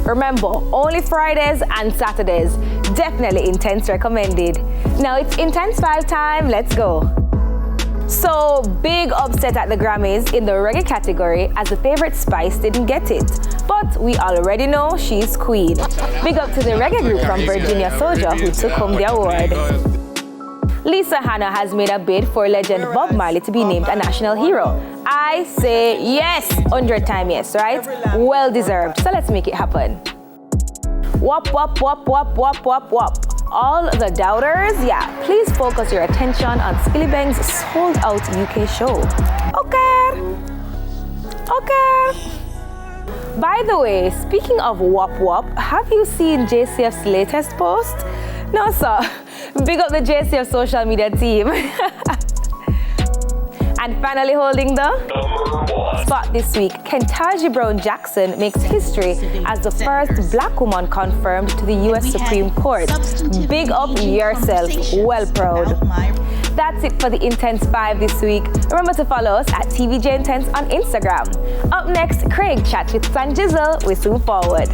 Remember, only Fridays and Saturdays. Definitely Intense recommended. Now it's Intense 5 time, let's go. So, big upset at the Grammys in the reggae category as the favorite Spice didn't get it. But we already know she's queen. Big up to the reggae group from Virginia Soldier who took home the award. Lisa Hanna has made a bid for legend Bob Marley to be named a national hero. I say yes, 100 times yes, right? Well deserved, so let's make it happen. Wop, wop, wop, wop, wop, wop, wop. All the doubters, please focus your attention on Skilly Bang's sold out UK show. Okay. By the way, speaking of wop wop, have you seen JCF's latest post? No, sir. Big up the JCF social media team. And finally holding the spot this week, Kentaji Brown Jackson makes history as the first black woman confirmed to the US Supreme Court. Big up yourself, well proud. That's it for the Intense 5 this week. Remember to follow us at TVJ Intense on Instagram. Up next, Craig chats with San Jizzle. We soon forward.